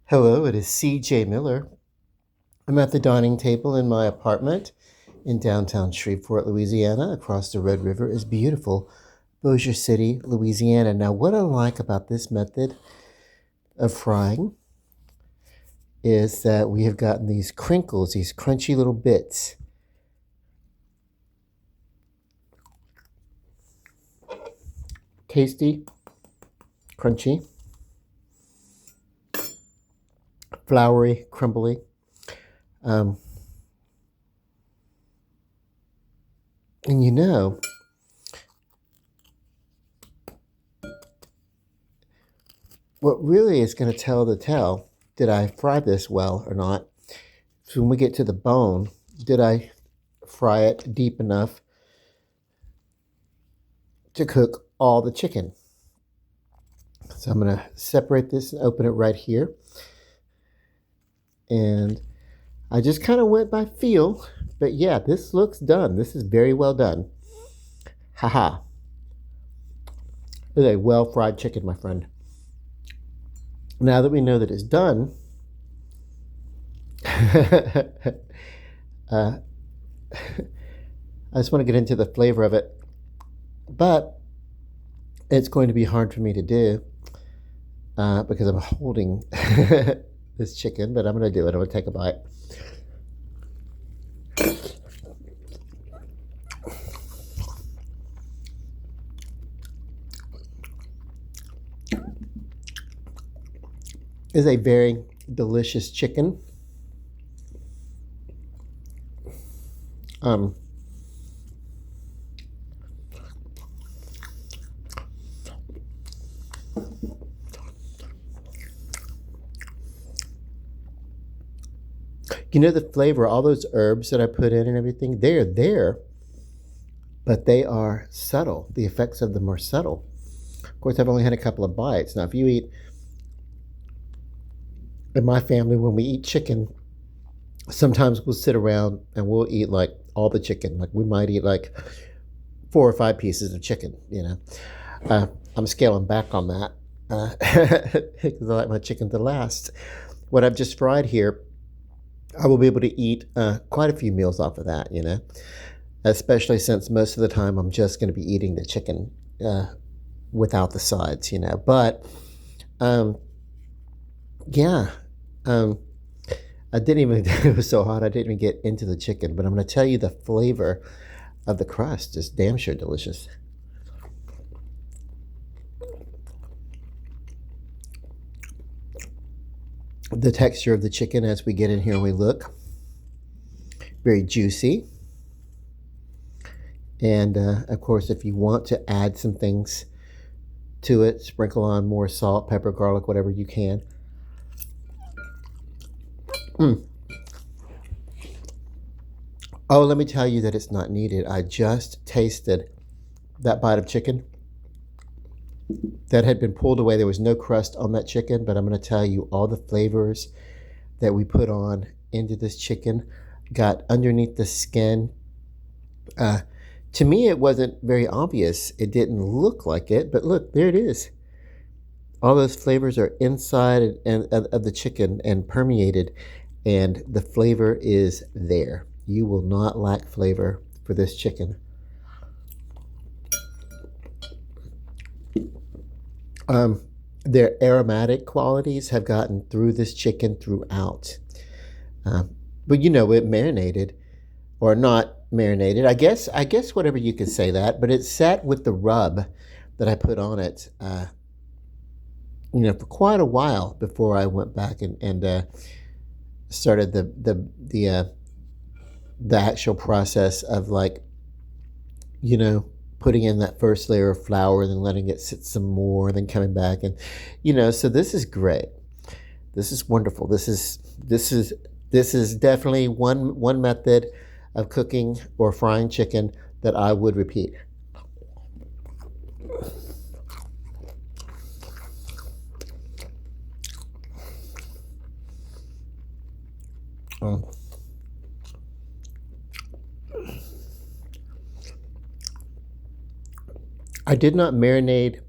Hello, it is C.J. Miller. I'm at the dining table in my apartment in downtown Shreveport, Louisiana. Across the Red River is beautiful Bossier City, Louisiana. Now, what I like about this method of frying is that we have gotten these crinkles, these crunchy little bits. Tasty, crunchy, floury, crumbly. Um, and what really is going to tell the tale, did I fry this well or not? So when we get to the bone, did I fry it deep enough to cook all the chicken? So I'm going to separate this and open it right here. And I just kind of went by feel, but yeah, this looks done. This is very well done. Haha. It's a well fried chicken, my friend. Now that we know that it's done, I just want to get into the flavor of it. But it's going to be hard for me to do because I'm holding this chicken, but I'm going to do it. I'm going to take a bite. It's a very delicious chicken. Um, the flavor, all those herbs that I put in and everything, they're there, but they are subtle. The effects of them are subtle. Of course, I've only had a couple of bites. Now, if you eat, in my family, when we eat chicken, sometimes we'll sit around and we'll eat like all the chicken. Like we might eat like 4 or 5 pieces of chicken. I'm scaling back on that because I like my chicken to last. What I've just fried here, I will be able to eat quite a few meals off of that, especially since most of the time I'm just going to be eating the chicken without the sides. But yeah, I didn't even, it was so hot, I didn't even get into the chicken, but I'm going to tell you the flavor of the crust is damn sure delicious. The texture of the chicken as we get in here and we look, very juicy. And of course, if you want to add some things to it, sprinkle on more salt, pepper, garlic, whatever you can. Oh, let me tell you that it's not needed. I just tasted that bite of chicken that had been pulled away. There was no crust on that chicken, but I'm going to tell you all the flavors that we put on into this chicken got underneath the skin. To me, it wasn't very obvious. It didn't look like it, but look, there it is. All those flavors are inside of the chicken and permeated, and the flavor is there. You will not lack flavor for this chicken. Their aromatic qualities have gotten through this chicken throughout. But it marinated or not marinated. I guess whatever you could say that, but it sat with the rub that I put on it, for quite a while before I went back and started the actual process of putting in that first layer of flour, then letting it sit some more, then coming back and so this is great. This is wonderful. This is definitely one method of cooking or frying chicken that I would repeat. Um, I did not marinate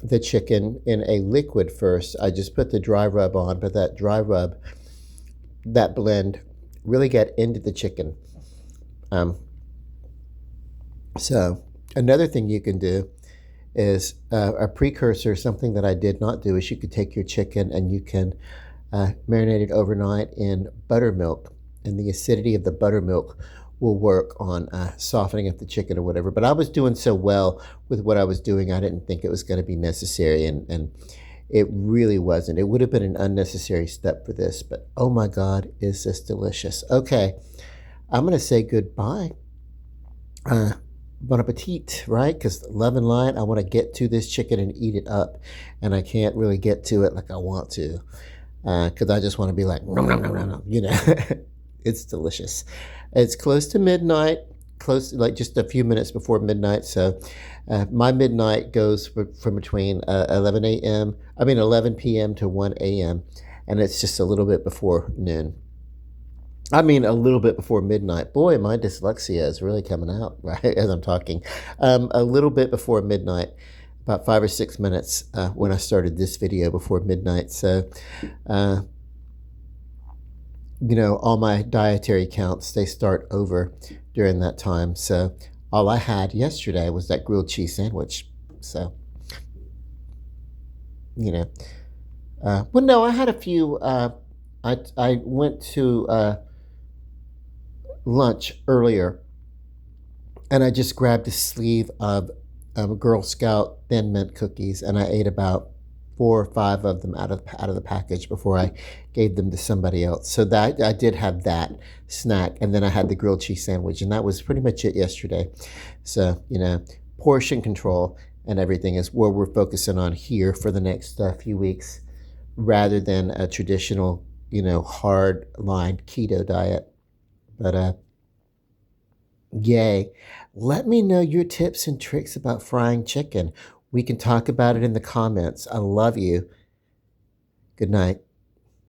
the chicken in a liquid first. I just put the dry rub on, but that dry rub, that blend, really got into the chicken. Um, so another thing you can do is a precursor. Something that I did not do is you could take your chicken and you can marinate it overnight in buttermilk, and the acidity of the buttermilk will work on softening up the chicken or whatever. But I was doing so well with what I was doing, I didn't think it was going to be necessary, and it really wasn't. It would have been an unnecessary step for this, but oh my God, is this delicious. Okay, I'm going to say goodbye. Bon appetit, right? Because love and light, I want to get to this chicken and eat it up, and I can't really get to it like I want to, because I just want to be like, nom, nom, nom, nom, nom, you know. It's delicious. It's close to midnight, close, like just a few minutes before midnight. So my midnight goes from between 11 p.m. to 1 a.m., and it's just a little bit before noon. I mean, a little bit before midnight. Boy, my dyslexia is really coming out, right, as I'm talking. A little bit before midnight, about 5 or 6 minutes when I started this video before midnight. So, all my dietary counts, they start over during that time. So all I had yesterday was that grilled cheese sandwich. So, well, no, I had a few. I went to lunch earlier, and I just grabbed a sleeve of Girl Scout Thin Mint cookies, and I ate about 4 or 5 of them out of the package before I gave them to somebody else. So that I did have that snack, and then I had the grilled cheese sandwich, and that was pretty much it yesterday. So portion control and everything is where we're focusing on here for the next few weeks, rather than a traditional hard line keto diet. But yay. Let me know your tips and tricks about frying chicken. We can talk about it in the comments. I love you. Good night.